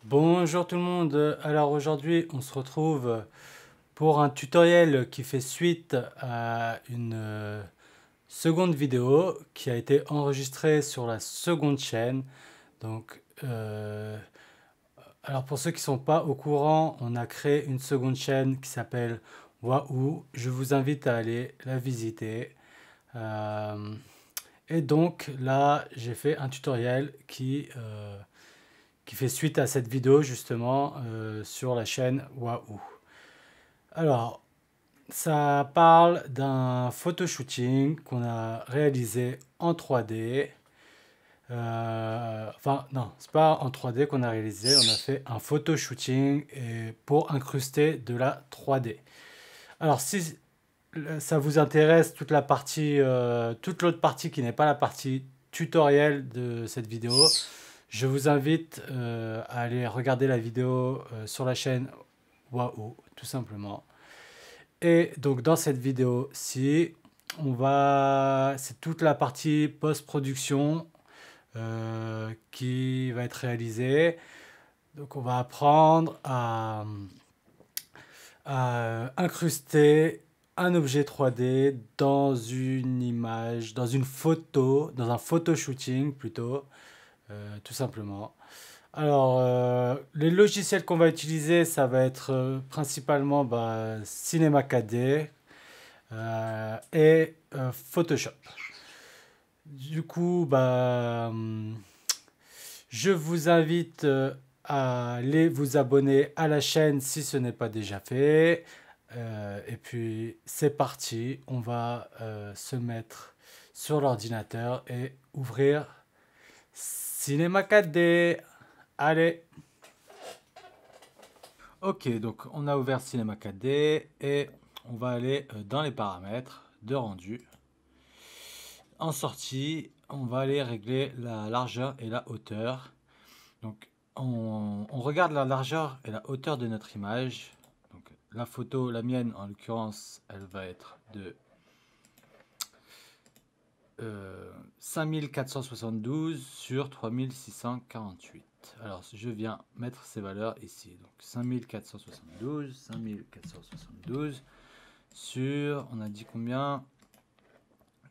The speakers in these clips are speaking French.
Bonjour tout le monde, alors aujourd'hui on se retrouve pour un tutoriel qui fait suite à une seconde vidéo qui a été enregistrée sur la seconde chaîne. Donc, alors pour ceux qui ne sont pas au courant, on a créé une seconde chaîne qui s'appelle Wahoo. Je vous invite à aller la visiter. Euh, et donc là j'ai fait un tutoriel qui fait suite à cette vidéo justement sur la chaîne Wahoo. Alors, ça parle d'un photoshooting qu'on a réalisé en 3D. Enfin, non, c'est pas en 3D qu'on a réalisé, on a fait un photoshooting pour incruster de la 3D. Alors, si ça vous intéresse, toute l'autre partie qui n'est pas la partie tutoriel de cette vidéo, je vous invite à aller regarder la vidéo sur la chaîne Wahoo, tout simplement. Et donc dans cette vidéo-ci, c'est toute la partie post-production qui va être réalisée. Donc on va apprendre à incruster un objet 3D dans une image, dans une photo, dans un photo shooting plutôt, tout simplement. Alors, les logiciels qu'on va utiliser, ça va être principalement Cinema 4D et Photoshop. Du coup, je vous invite à aller vous abonner à la chaîne si ce n'est pas déjà fait. Et puis, c'est parti. On va se mettre sur l'ordinateur et ouvrir Cinema 4D. Allez! Ok, donc on a ouvert Cinema 4D et on va aller dans les paramètres de rendu. En sortie, on va aller régler la largeur et la hauteur. Donc on regarde la largeur et la hauteur de notre image. Donc la photo, la mienne en l'occurrence, elle va être de 5472 sur 3648. Alors je viens mettre ces valeurs ici. Donc 5472 sur, on a dit combien?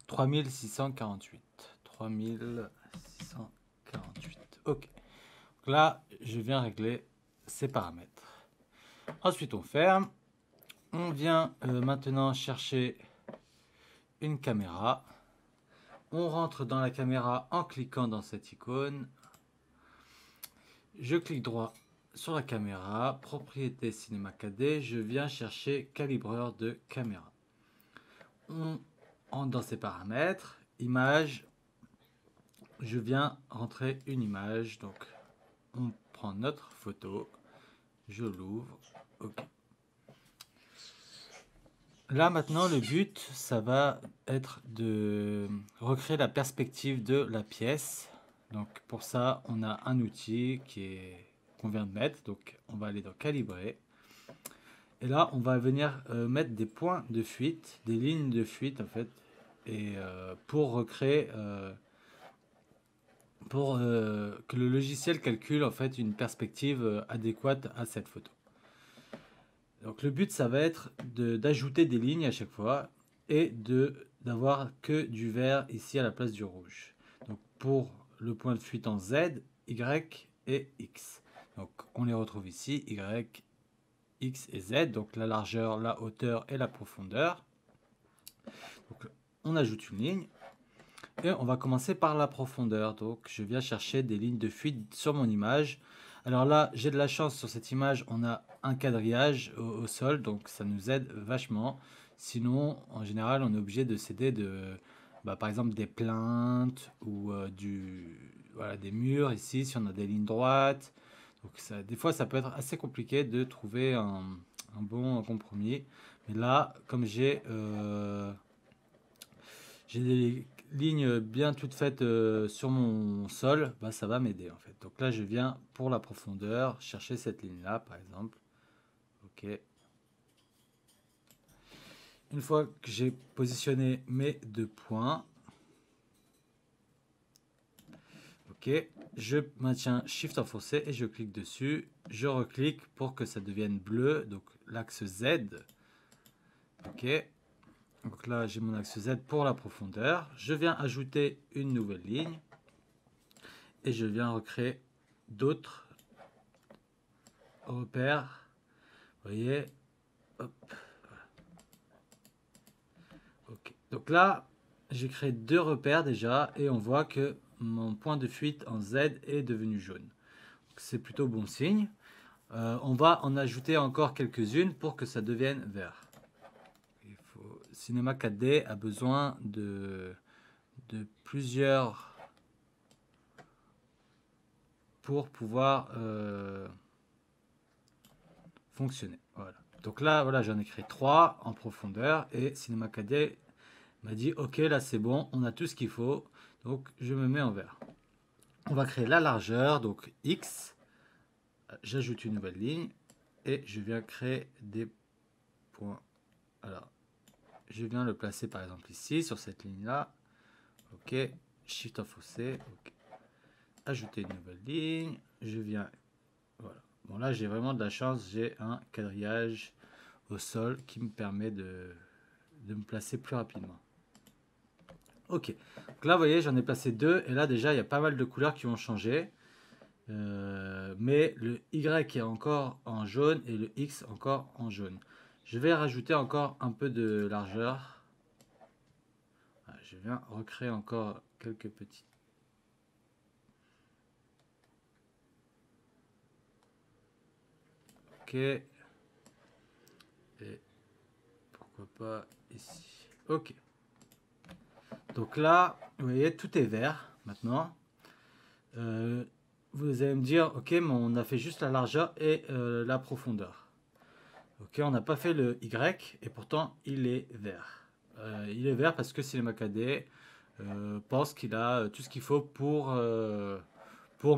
3648. 3648. Ok. Donc là, je viens régler ces paramètres. Ensuite, on ferme. On vient maintenant chercher une caméra. On rentre dans la caméra en cliquant dans cette icône. Je clique droit sur la caméra, propriété Cinema 4D, je viens chercher calibreur de caméra. On entre dans ces paramètres, image, je viens rentrer une image, donc on prend notre photo, je l'ouvre, ok. Là maintenant le but ça va être de recréer la perspective de la pièce. Donc pour ça on a un outil qu'on vient de mettre, donc on va aller dans calibrer. Et là on va venir mettre des points de fuite, des lignes de fuite en fait, et pour recréer, pour que le logiciel calcule en fait une perspective adéquate à cette photo. Donc le but ça va être d'ajouter des lignes à chaque fois et d'avoir que du vert ici à la place du rouge. Donc pour le point de fuite en Z, Y et X. Donc on les retrouve ici, Y, X et Z, donc la largeur, la hauteur et la profondeur. Donc on ajoute une ligne et on va commencer par la profondeur. Donc je viens chercher des lignes de fuite sur mon image. Alors là, j'ai de la chance sur cette image, on a un quadrillage au sol, donc ça nous aide vachement. Sinon, en général, on est obligé de s'aider par exemple, des plaintes ou voilà, des murs ici, si on a des lignes droites. Donc des fois, ça peut être assez compliqué de trouver un bon compromis. Mais là, comme j'ai des lignes bien toutes faites sur mon sol, ça va m'aider en fait. Donc là, je viens pour la profondeur chercher cette ligne-là, par exemple. Ok. Une fois que j'ai positionné mes deux points, ok, je maintiens Shift enfoncé et je clique dessus. Je reclique pour que ça devienne bleu, donc l'axe Z. Ok. Donc là, j'ai mon axe Z pour la profondeur. Je viens ajouter une nouvelle ligne. Et je viens recréer d'autres repères. Vous voyez. Hop. Ok. Donc là, j'ai créé deux repères déjà. Et on voit que mon point de fuite en Z est devenu jaune. C'est plutôt bon signe. On va en ajouter encore quelques-unes pour que ça devienne vert. Cinema 4D a besoin de plusieurs pour pouvoir fonctionner. Voilà. Donc là, voilà, j'en ai créé 3 en profondeur et Cinema 4D m'a dit ok, là c'est bon, on a tout ce qu'il faut. Donc je me mets en vert. On va créer la largeur, donc X. J'ajoute une nouvelle ligne et je viens créer des points. Alors, je viens le placer par exemple ici, sur cette ligne-là. Ok, Shift enfoncé. Ok. Ajouter une nouvelle ligne. Je viens. Voilà. Bon, là, j'ai vraiment de la chance. J'ai un quadrillage au sol qui me permet de me placer plus rapidement. Ok. Donc là, vous voyez, j'en ai placé deux. Et là, déjà, il y a pas mal de couleurs qui ont changé. Mais le Y est encore en jaune et le X encore en jaune. Je vais rajouter encore un peu de largeur. Je viens recréer encore quelques petits. Ok. Et pourquoi pas ici. Ok. Donc là, vous voyez, tout est vert maintenant. Vous allez me dire, ok, mais on a fait juste la largeur et la profondeur. Ok, on n'a pas fait le Y et pourtant il est vert. Il est vert parce que Cinema 4D pense qu'il a tout ce qu'il faut pour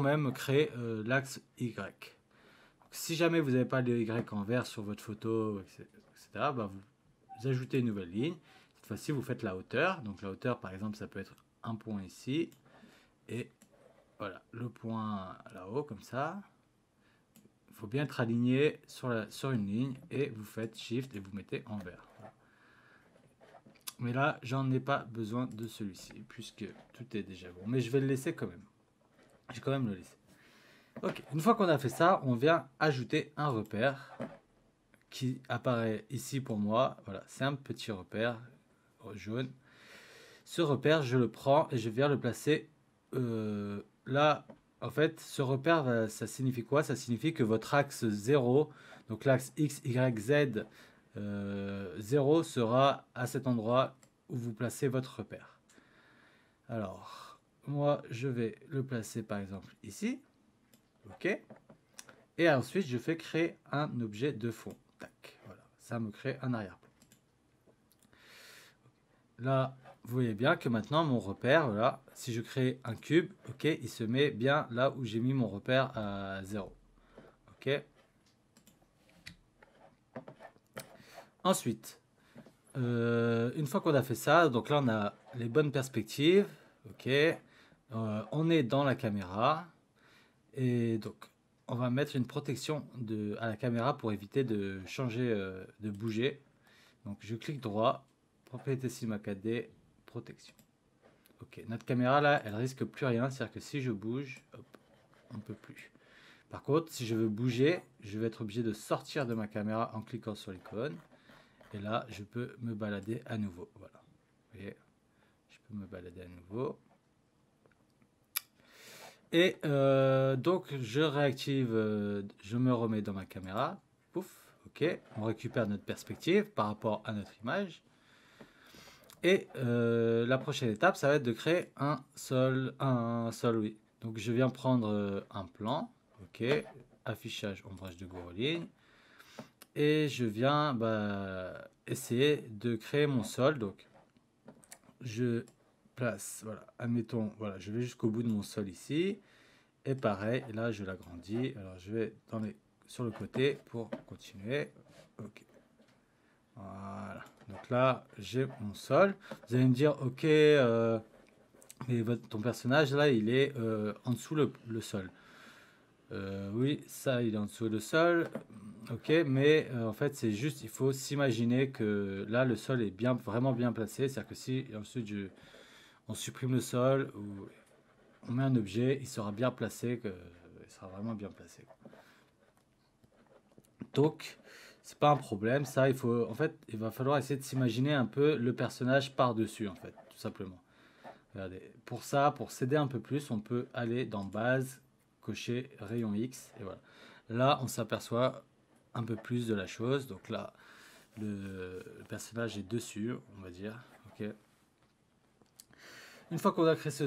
même créer l'axe Y. Donc, si jamais vous n'avez pas le Y en vert sur votre photo, etc., bah vous ajoutez une nouvelle ligne. Cette fois-ci, vous faites la hauteur. Donc la hauteur, par exemple, ça peut être un point ici. Et voilà, le point là-haut, comme ça. Il faut bien être aligné sur une ligne. Et vous faites Shift et vous mettez en vert. Voilà. Mais là, j'en ai pas besoin de celui-ci, puisque tout est déjà bon. Mais je vais le laisser quand même. Je vais quand même le laisser. Ok, une fois qu'on a fait ça, on vient ajouter un repère qui apparaît ici pour moi. Voilà, c'est un petit repère jaune. Ce repère, je le prends et je viens le placer là. En fait, ce repère, ça signifie quoi? Ça signifie que votre axe 0, donc l'axe X, Y, Z 0 sera à cet endroit où vous placez votre repère. Alors, moi, je vais le placer par exemple ici. OK. Et ensuite, je fais créer un objet de fond. Tac. Voilà. Ça me crée un arrière-plan. Là, vous voyez bien que maintenant, mon repère, voilà, si je crée un cube, ok, il se met bien là où j'ai mis mon repère à 0. Ok. Ensuite, une fois qu'on a fait ça, donc là, on a les bonnes perspectives. Ok. On est dans la caméra. Et donc, on va mettre une protection à la caméra pour éviter de changer, de bouger. Donc, je clique droit, propriété Cinema 4D, protection. Ok, notre caméra là, elle risque plus rien, c'est-à-dire que si je bouge, hop, on ne peut plus. Par contre, si je veux bouger, je vais être obligé de sortir de ma caméra en cliquant sur l'icône. Et là, je peux me balader à nouveau. Voilà. Vous voyez, je peux me balader à nouveau. Et donc, je réactive, je me remets dans ma caméra. Pouf, ok. On récupère notre perspective par rapport à notre image. Et la prochaine étape, ça va être de créer un sol, oui. Donc je viens prendre un plan, ok, affichage, ombrage de gros ligne, et je viens essayer de créer mon sol. Donc je place, voilà, admettons, voilà, je vais jusqu'au bout de mon sol ici, et pareil, là je l'agrandis. Alors je vais sur le côté pour continuer, ok. Voilà. Donc là, j'ai mon sol. Vous allez me dire, ok, Mais ton personnage là, il est en dessous le sol. Oui, ça, il est en dessous le sol. Ok, mais en fait, c'est juste, il faut s'imaginer que là, le sol est bien, vraiment bien placé. C'est-à-dire que si ensuite on supprime le sol ou on met un objet, il sera bien placé, il sera vraiment bien placé. Donc, c'est pas un problème. Ça, il faut, en fait, il va falloir essayer de s'imaginer un peu le personnage par-dessus, en fait, tout simplement. Regardez. Pour ça, pour s'aider un peu plus, on peut aller dans Base, cocher Rayon X, et voilà. Là, on s'aperçoit un peu plus de la chose. Donc là, le personnage est dessus, on va dire. Ok. Une fois qu'on a créé ce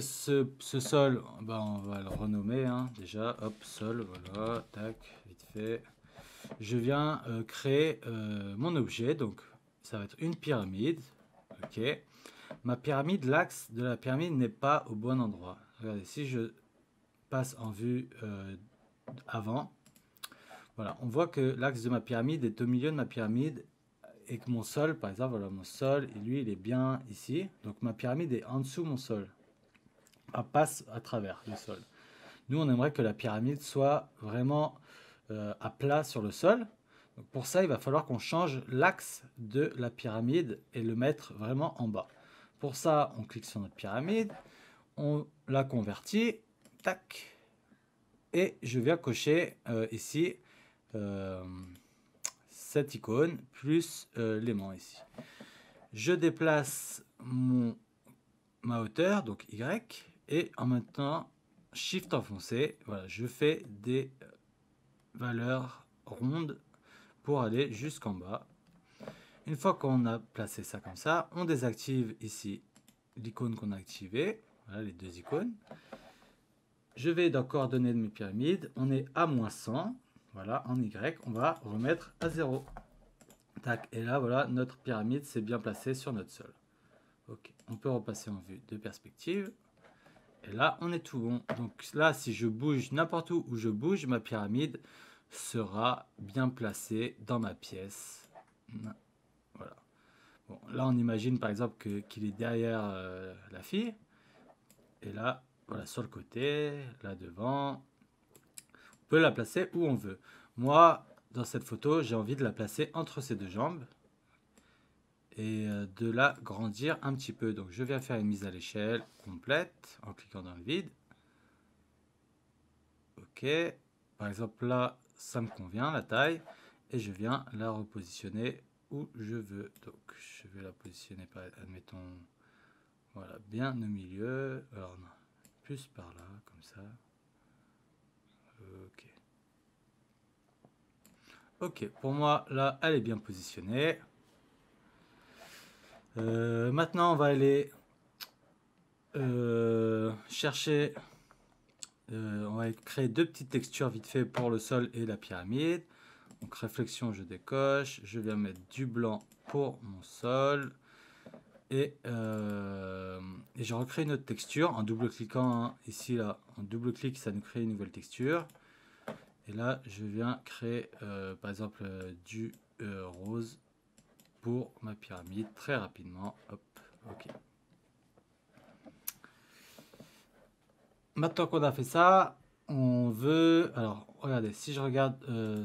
sol, ben on va le renommer hein, déjà. Hop, sol, voilà, tac, vite fait. Je viens créer mon objet, donc ça va être une pyramide. Ok. Ma pyramide, l'axe de la pyramide n'est pas au bon endroit. Regardez, si je passe en vue avant, voilà, on voit que l'axe de ma pyramide est au milieu de ma pyramide et que mon sol, par exemple, voilà, mon sol, lui, il est bien ici. Donc ma pyramide est en dessous mon sol. Elle passe à travers le sol. Nous, on aimerait que la pyramide soit vraiment à plat sur le sol. Donc pour ça, il va falloir qu'on change l'axe de la pyramide et le mettre vraiment en bas. Pour ça, on clique sur notre pyramide, on la convertit, tac, et je viens cocher ici euh, cette icône plus l'aimant ici. Je déplace ma hauteur, donc Y, et en même temps, Shift enfoncé, voilà, je fais des valeurs rondes pour aller jusqu'en bas. Une fois qu'on a placé ça comme ça, on désactive ici l'icône qu'on a activée, voilà les deux icônes. Je vais dans coordonnées de mes pyramides, on est à -100, voilà, en Y, on va remettre à 0. Tac, et là, voilà, notre pyramide s'est bien placée sur notre sol. Ok, on peut repasser en vue de perspective. Et là, on est tout bon. Donc là, si je bouge n'importe où je bouge, ma pyramide sera bien placée dans ma pièce. Voilà. Bon, là, on imagine par exemple qu'il est derrière la fille. Et là, voilà, sur le côté, là devant. On peut la placer où on veut. Moi, dans cette photo, j'ai envie de la placer entre ses deux jambes. Et de la grandir un petit peu. Donc je viens faire une mise à l'échelle complète en cliquant dans le vide. Ok. Par exemple là, ça me convient la taille. Et je viens la repositionner où je veux. Donc je vais la positionner par, admettons, voilà, bien au milieu. Alors non, plus par là, comme ça. Ok. Ok, pour moi là, elle est bien positionnée. Maintenant, on va aller chercher. On va créer deux petites textures vite fait pour le sol et la pyramide. Donc réflexion, je décoche. Je viens mettre du blanc pour mon sol. Et je recrée une autre texture en double-cliquant hein, ici, là. En double-clic, ça nous crée une nouvelle texture. Et là, je viens créer, par exemple, du rose pour ma pyramide très rapidement. Hop, ok. Maintenant qu'on a fait ça, on veut... Alors, regardez, si je regarde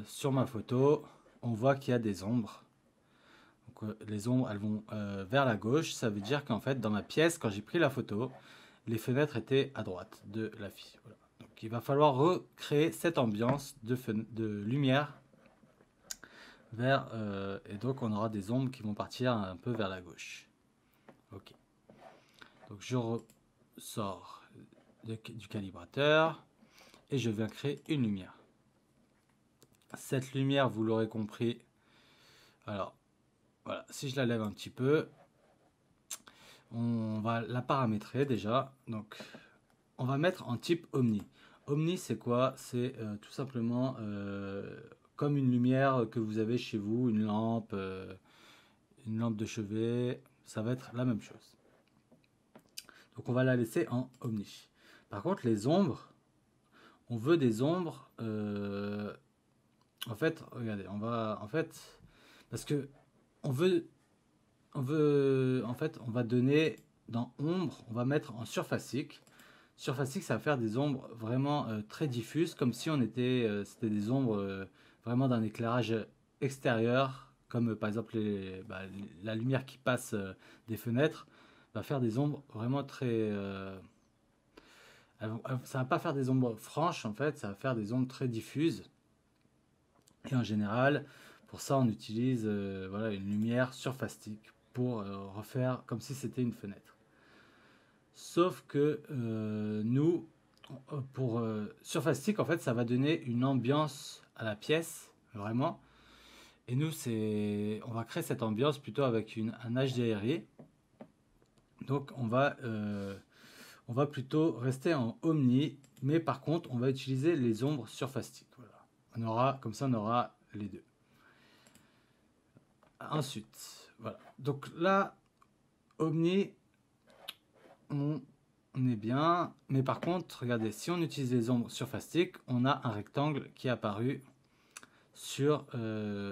sur ma photo, on voit qu'il y a des ombres. Donc, les ombres, elles vont vers la gauche. Ça veut dire qu'en fait, dans ma pièce, quand j'ai pris la photo, les fenêtres étaient à droite de la fille. Voilà. Donc, il va falloir recréer cette ambiance de lumière vers... et donc, on aura des ombres qui vont partir un peu vers la gauche. Ok. Donc, je ressors du calibrateur. Et je viens créer une lumière. Cette lumière, vous l'aurez compris. Alors, voilà, si je la lève un petit peu, on va la paramétrer déjà. Donc, on va mettre en type Omni. Omni, c'est quoi? C'est tout simplement comme une lumière que vous avez chez vous, une lampe de chevet. Ça va être la même chose. Donc, on va la laisser en Omni. Par contre, les ombres, on veut des ombres. En fait, regardez, on va, en fait, parce que on veut, en fait, on va donner dans ombre, on va mettre en surfacique. Surfacique, ça va faire des ombres vraiment très diffuses, comme si on était, c'était des ombres vraiment d'un éclairage extérieur, comme par exemple la lumière qui passe des fenêtres, va faire des ombres vraiment très... ça va pas faire des ombres franches en fait, ça va faire des ombres très diffuses. Et en général, pour ça, on utilise voilà, une lumière surfastique pour refaire comme si c'était une fenêtre. Sauf que nous, pour surfastique, en fait, ça va donner une ambiance à la pièce, vraiment. Et nous, on va créer cette ambiance plutôt avec un HDRI. Donc, on va plutôt rester en Omni, mais par contre, on va utiliser les ombres surfastiques. Voilà. Comme ça, on aura les deux. Ensuite, voilà. Donc là, Omni, on est bien. Mais par contre, regardez, si on utilise les ombres surfastiques, on a un rectangle qui est apparu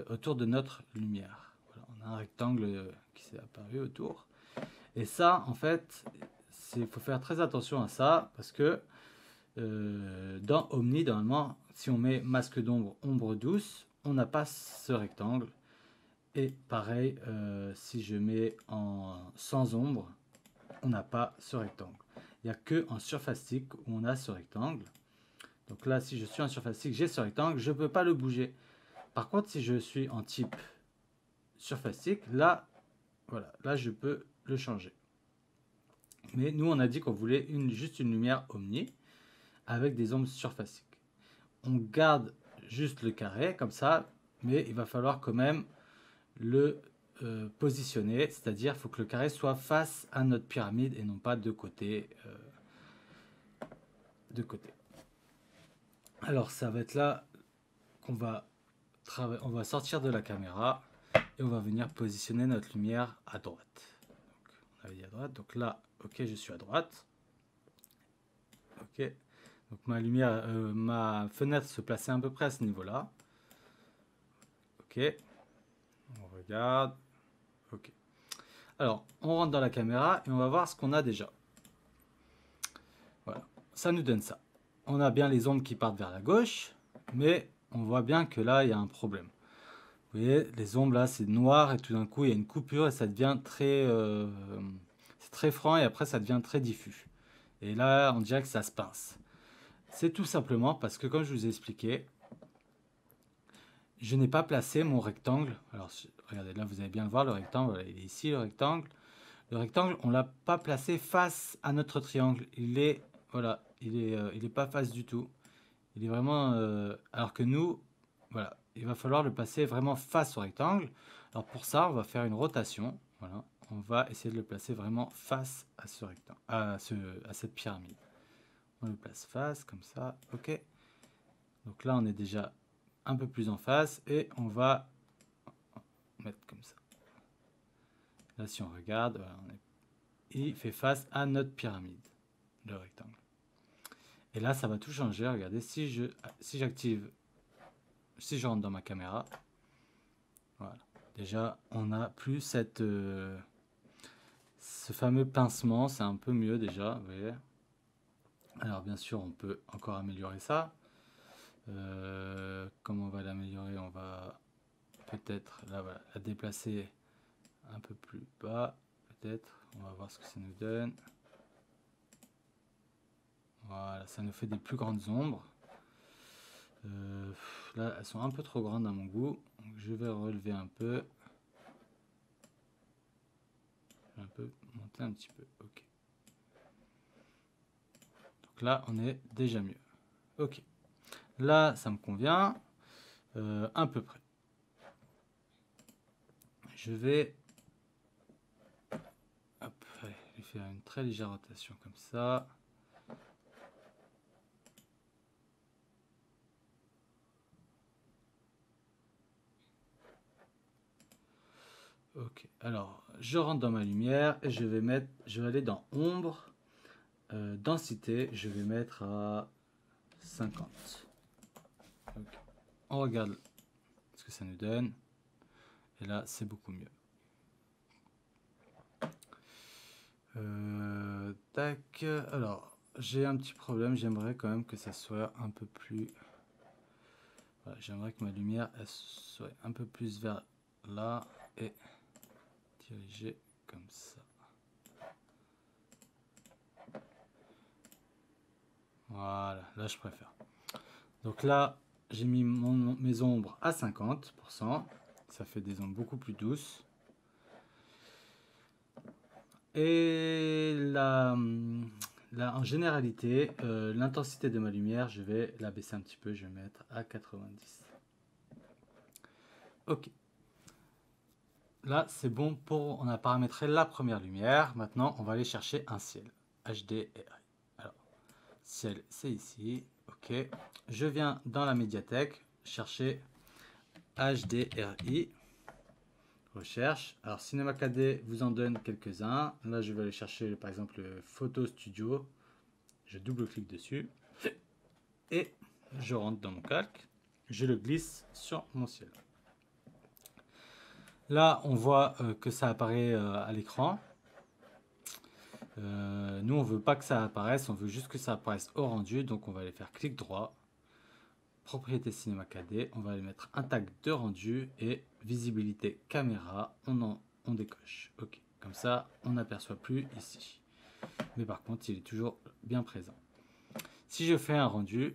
autour de notre lumière. Voilà, on a un rectangle qui s'est apparu autour. Et ça, en fait, il faut faire très attention à ça parce que dans Omni, normalement, si on met masque d'ombre, ombre douce, on n'a pas ce rectangle. Et pareil, si je mets sans ombre, on n'a pas ce rectangle. Il n'y a que en surfastique où on a ce rectangle. Donc là, si je suis en surfastique, j'ai ce rectangle, je ne peux pas le bouger. Par contre, si je suis en type surfastique, là, voilà, là je peux le changer. Mais nous, on a dit qu'on voulait juste une lumière omni avec des ombres surfaciques. On garde juste le carré comme ça, mais il va falloir quand même le positionner, c'est-à-dire il faut que le carré soit face à notre pyramide et non pas de côté. Alors ça va être là qu'on va on va sortir de la caméra et on va venir positionner notre lumière à droite. Donc, on avait dit à droite, donc là, ok, je suis à droite. Ok, donc ma fenêtre se plaçait à peu près à ce niveau-là. Ok, on regarde. Ok. Alors, on rentre dans la caméra et on va voir ce qu'on a déjà. Voilà, ça nous donne ça. On a bien les ombres qui partent vers la gauche, mais on voit bien que là, il y a un problème. Vous voyez, les ombres là, c'est noir et tout d'un coup, il y a une coupure et ça devient c'est très franc et après, ça devient très diffus. Et là, on dirait que ça se pince. C'est tout simplement parce que, comme je vous ai expliqué, je n'ai pas placé mon rectangle. Alors, regardez, là, vous allez bien le voir, le rectangle, voilà, il est ici, le rectangle. Le rectangle, on ne l'a pas placé face à notre triangle. Voilà, il est pas face du tout. Il est vraiment... alors que nous, voilà, il va falloir le placer vraiment face au rectangle. Alors pour ça, on va faire une rotation. Voilà, on va essayer de le placer vraiment face à ce rectangle, à cette pyramide. On le place face, comme ça, ok. Donc là, on est déjà un peu plus en face et on va mettre comme ça. Là, si on regarde, voilà, il fait face à notre pyramide, le rectangle. Et là, ça va tout changer. Regardez, si j'active, si je rentre dans ma caméra, voilà. Déjà, on n'a plus ce fameux pincement. C'est un peu mieux déjà, vous voyez. Alors, bien sûr, on peut encore améliorer ça. Comment on va l'améliorer? On va peut-être voilà, la déplacer un peu plus bas. Peut-être. On va voir ce que ça nous donne. Voilà, ça nous fait des plus grandes ombres. Là, elles sont un peu trop grandes à mon goût. Donc, je vais relever un peu. Je vais un peu monter un petit peu. Ok. Donc là, on est déjà mieux. Ok. Là, ça me convient. À peu près. Je vais lui faire une très légère rotation comme ça. Ok, alors je rentre dans ma lumière et je vais aller dans ombre, densité, je vais mettre à 50. Okay. On regarde ce que ça nous donne et là c'est beaucoup mieux. Tac. Alors, j'ai un petit problème. J'aimerais quand même que ça soit un peu plus... Voilà, j'aimerais que ma lumière elle soit un peu plus vers là et dirigée comme ça. Voilà, là je préfère. Donc là, j'ai mis mes ombres à 50%. Ça fait des ombres beaucoup plus douces. Et là, en généralité, l'intensité de ma lumière, je vais la baisser un petit peu. Je vais mettre à 90. Ok. Là, c'est bon pour... On a paramétré la première lumière. Maintenant, on va aller chercher un ciel. HDRI. Alors, ciel, c'est ici. Ok. Je viens dans la médiathèque chercher HDRI. Recherche. Alors, Cinema 4D vous en donne quelques-uns. Là, je vais aller chercher, par exemple, Photo Studio. Je double-clique dessus. Et je rentre dans mon calque. Je le glisse sur mon ciel. Là, on voit que ça apparaît à l'écran. Nous, on veut pas que ça apparaisse, on veut juste que ça apparaisse au rendu. Donc, on va aller faire clic droit, propriété Cinema 4D. On va aller mettre un tag de rendu et visibilité caméra. On décoche. Ok, comme ça, on n'aperçoit plus ici. Mais par contre, il est toujours bien présent. Si je fais un rendu,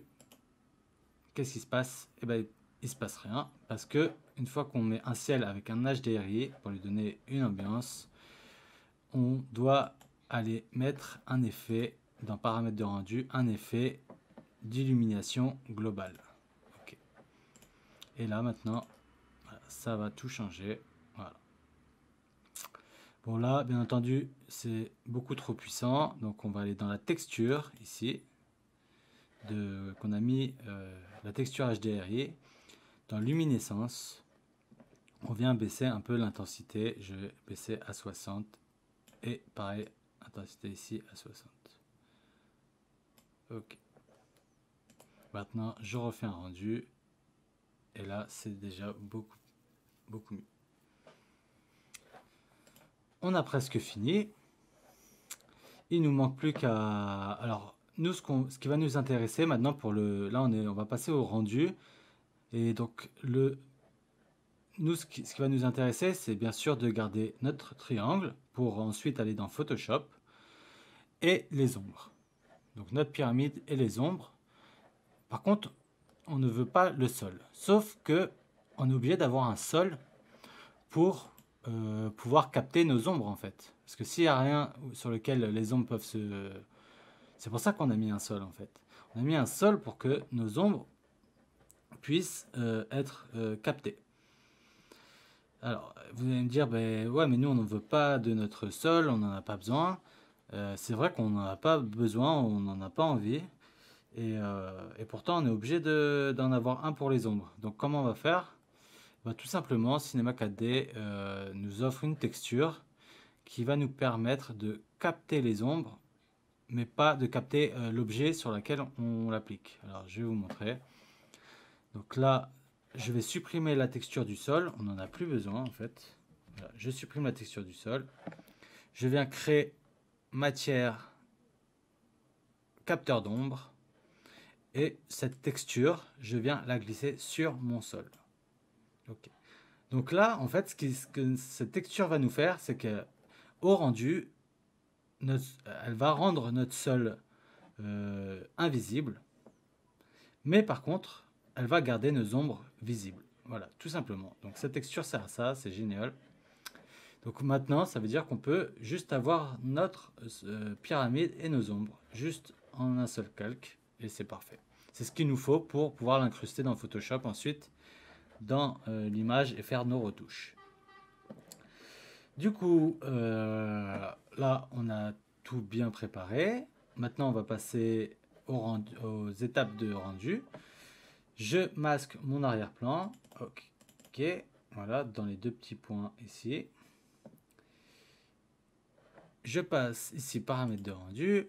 qu'est-ce qui se passe? Eh ben, il se passe rien parce que une fois qu'on met un ciel avec un HDRI pour lui donner une ambiance, on doit aller mettre un effet dans paramètres de rendu, un effet d'illumination globale. Okay. Et là maintenant, voilà, ça va tout changer. Voilà. Bon là, bien entendu, c'est beaucoup trop puissant, donc on va aller dans la texture ici, qu'on a mis la texture HDRI. Dans luminescence, on vient baisser un peu l'intensité. Je vais baisser à 60 et pareil, intensité ici à 60. Ok. Maintenant, je refais un rendu et là, c'est déjà beaucoup mieux. On a presque fini. Il nous manque plus qu'à... Alors, nous, ce qui va nous intéresser maintenant pour le... Là, on va passer au rendu. Et donc, nous, ce qui va nous intéresser, c'est bien sûr de garder notre triangle pour ensuite aller dans Photoshop et les ombres. Donc, notre pyramide et les ombres. Par contre, on ne veut pas le sol. Sauf que on est obligé d'avoir un sol pour pouvoir capter nos ombres, en fait. Parce que s'il n'y a rien sur lequel les ombres peuvent se... C'est pour ça qu'on a mis un sol, en fait. On a mis un sol pour que nos ombres puissent être captées. Alors, vous allez me dire, ben ouais, mais nous, on ne veut pas de notre sol, on n'en a pas besoin. C'est vrai qu'on n'en a pas besoin, on n'en a pas envie. Et pourtant, on est obligé d'en avoir un pour les ombres. Donc, comment on va faire? Ben, tout simplement, Cinema 4D nous offre une texture qui va nous permettre de capter les ombres, mais pas de capter l'objet sur lequel on l'applique. Alors, je vais vous montrer. Donc là, je vais supprimer la texture du sol. On n'en a plus besoin, en fait. Voilà, je supprime la texture du sol. Je viens créer matière capteur d'ombre. Et cette texture, je viens la glisser sur mon sol. Okay. Donc là, en fait, ce que cette texture va nous faire, c'est que au rendu, elle va rendre notre sol invisible. Mais par contre, elle va garder nos ombres visibles. Voilà, tout simplement. Donc cette texture sert à ça, c'est génial. Donc maintenant, ça veut dire qu'on peut juste avoir notre pyramide et nos ombres, juste en un seul calque, et c'est parfait. C'est ce qu'il nous faut pour pouvoir l'incruster dans Photoshop ensuite, dans l'image et faire nos retouches. Du coup, là, on a tout bien préparé. Maintenant, on va passer aux étapes de rendu. Je masque mon arrière-plan. Ok, voilà, dans les deux petits points ici. Je passe ici paramètres de rendu.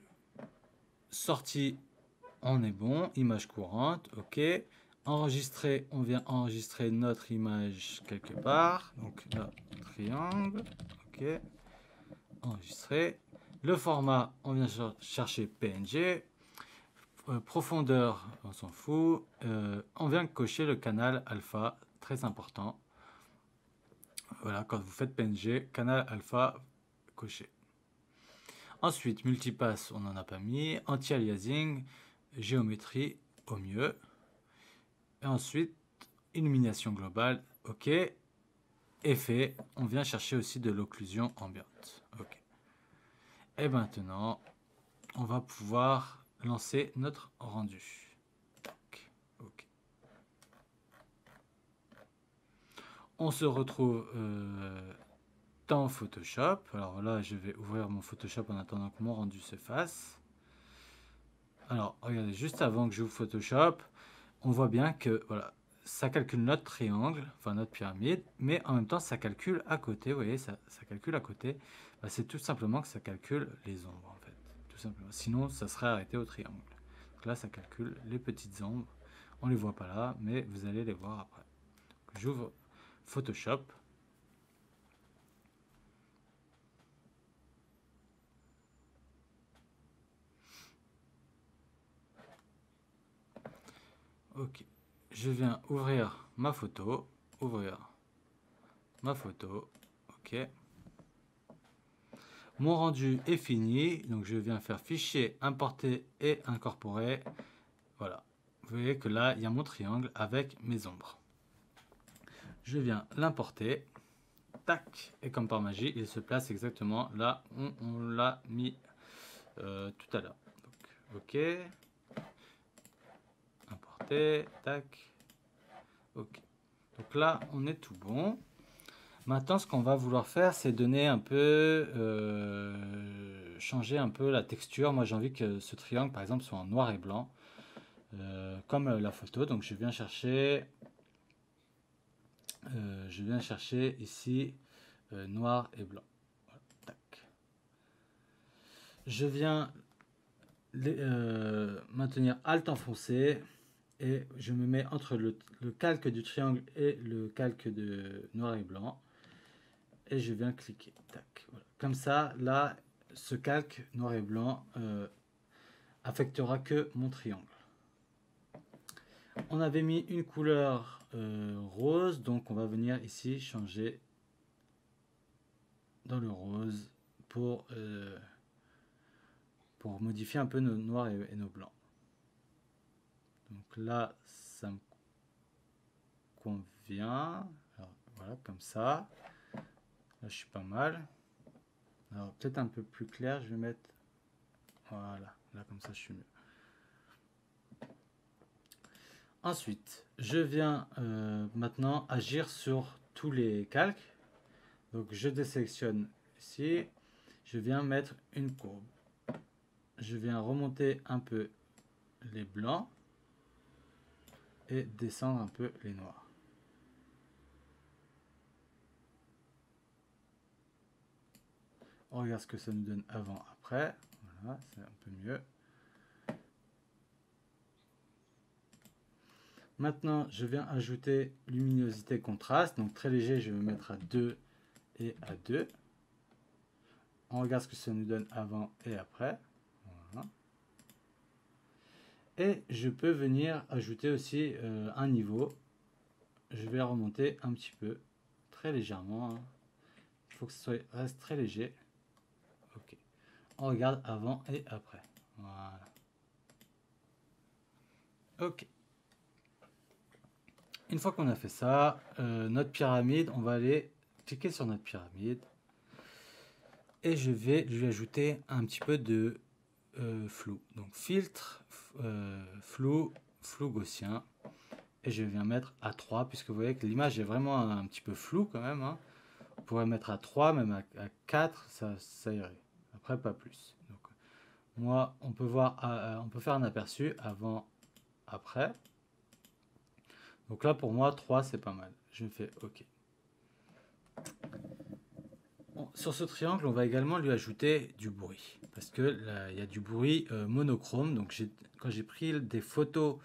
Sortie, on est bon. Image courante, ok. Enregistrer, on vient enregistrer notre image quelque part. Donc là, triangle, ok. Enregistrer. Le format, on vient chercher PNG. Profondeur, on s'en fout. On vient cocher le canal alpha, très important. Voilà, quand vous faites PNG, canal alpha coché. Ensuite, multipass, on n'en a pas mis. Anti-aliasing, géométrie au mieux. Et ensuite, illumination globale, ok. Effet, on vient chercher aussi de l'occlusion ambiante. Ok. Et maintenant, on va pouvoir lancer notre rendu. Tac. Ok. On se retrouve dans Photoshop. Alors là, je vais ouvrir mon Photoshop en attendant que mon rendu se fasse. Alors, regardez, juste avant que j'ouvre Photoshop, on voit bien que voilà, ça calcule notre triangle, enfin notre pyramide, mais en même temps, ça calcule à côté. Vous voyez, ça calcule à côté. Bah, c'est tout simplement que ça calcule les ombres, en fait. Tout simplement. Sinon, ça serait arrêté au triangle. Donc là, ça calcule les petites ombres. On ne les voit pas là, mais vous allez les voir après. J'ouvre Photoshop. Ok. Je viens ouvrir ma photo. Ouvrir ma photo. Ok. Mon rendu est fini. Donc je viens faire fichier, importer et incorporer. Voilà. Vous voyez que là, il y a mon triangle avec mes ombres. Je viens l'importer. Tac. Et comme par magie, il se place exactement là où on l'a mis tout à l'heure. Ok. Importer. Tac. Ok. Donc là, on est tout bon. Maintenant, ce qu'on va vouloir faire, c'est donner un peu, changer un peu la texture. Moi, j'ai envie que ce triangle, par exemple, soit en noir et blanc, comme la photo. Donc, je viens chercher ici noir et blanc. Voilà, tac. Je viens maintenir Alt enfoncé et je me mets entre le calque du triangle et le calque de noir et blanc. Et je viens cliquer. Tac, voilà. Comme ça, là, ce calque noir et blanc affectera que mon triangle. On avait mis une couleur rose, donc on va venir ici changer dans le rose pour modifier un peu nos noirs et nos blancs. Donc là, ça me convient. Alors, voilà, comme ça. Là, je suis pas mal. Alors, peut-être un peu plus clair, je vais mettre... Voilà, là, comme ça, je suis mieux. Ensuite, je viens maintenant agir sur tous les calques. Donc, je désélectionne ici. Je viens mettre une courbe. Je viens remonter un peu les blancs et descendre un peu les noirs. On regarde ce que ça nous donne avant, après. Voilà, c'est un peu mieux. Maintenant, je viens ajouter luminosité contraste. Donc, très léger, je vais mettre à 2 et à 2. On regarde ce que ça nous donne avant et après. Voilà. Et je peux venir ajouter aussi un niveau. Je vais remonter un petit peu, très légèrement. Hein. Il faut que ça reste très léger. Ok. On regarde avant et après. Voilà. Ok. Une fois qu'on a fait ça, notre pyramide, on va aller cliquer sur notre pyramide. Et je vais lui ajouter un petit peu de flou. Donc filtre, flou gaussien. Et je viens mettre à 3, puisque vous voyez que l'image est vraiment un petit peu floue quand même. Hein. On pourrait mettre à 3, même à 4, ça irait. Après, pas plus. Donc, moi, on peut faire un aperçu avant, après. Donc là, pour moi, 3, c'est pas mal. Je fais OK. Bon, sur ce triangle, on va également lui ajouter du bruit. Parce que il y a du bruit monochrome. Donc, quand j'ai pris des photos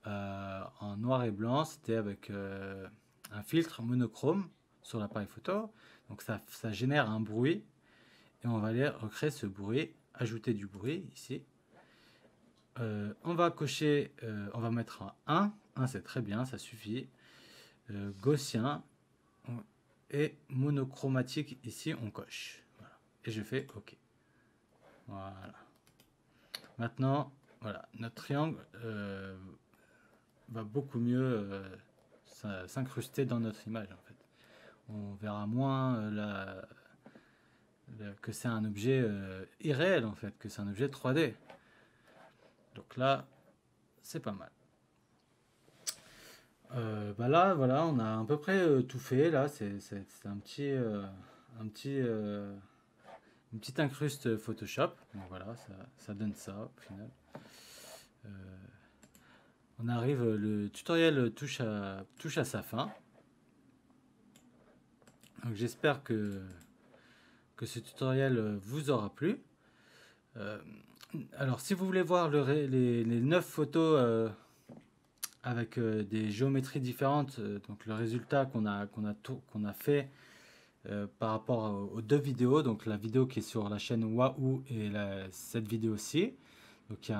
en noir et blanc, c'était avec un filtre monochrome sur l'appareil photo. Donc, ça génère un bruit. et on va aller recréer ce bruit, ajouter du bruit ici. On va cocher, on va mettre un 1 c'est très bien, ça suffit. Gaussien et monochromatique ici on coche. Voilà. Et je fais OK. Voilà. Maintenant, voilà, notre triangle va beaucoup mieux s'incruster dans notre image en fait. On verra moins que c'est un objet irréel en fait, que c'est un objet 3D. Donc là, c'est pas mal. Bah là, voilà, on a à peu près tout fait. Là, c'est un petit, une petite incruste Photoshop. Donc voilà, ça donne ça au final. On arrive, le tutoriel touche à sa fin. Donc j'espère que ce tutoriel vous aura plu. Alors si vous voulez voir les 9 photos avec des géométries différentes, donc le résultat qu'on a fait par rapport aux deux vidéos, donc la vidéo qui est sur la chaîne Wahoo et cette vidéo-ci. Donc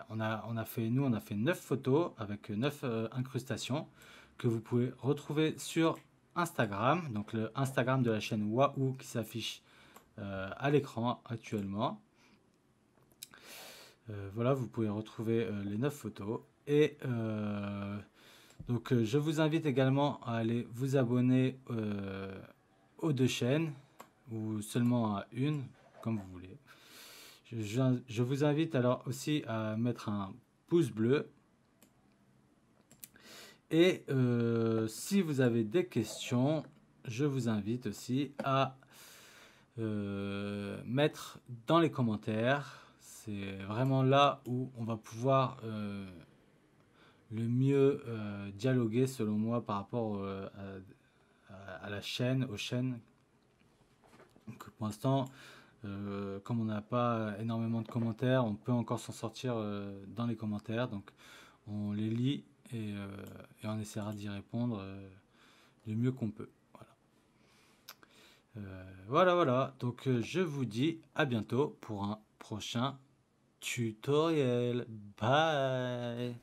on a fait 9 photos avec 9 incrustations que vous pouvez retrouver sur Instagram, donc le Instagram de la chaîne Wahoo qui s'affiche à l'écran actuellement. Voilà, vous pouvez retrouver les 9 photos. Et donc je vous invite également à aller vous abonner aux deux chaînes, ou seulement à une, comme vous voulez. Je vous invite alors aussi à mettre un pouce bleu. Et si vous avez des questions, je vous invite aussi à mettre dans les commentaires. C'est vraiment là où on va pouvoir le mieux dialoguer selon moi par rapport à la chaîne, aux chaînes. Donc pour l'instant, comme on n'a pas énormément de commentaires, on peut encore s'en sortir dans les commentaires. Donc on les lit et on essaiera d'y répondre le mieux qu'on peut. Voilà. Donc je vous dis à bientôt pour un prochain tutoriel. Bye.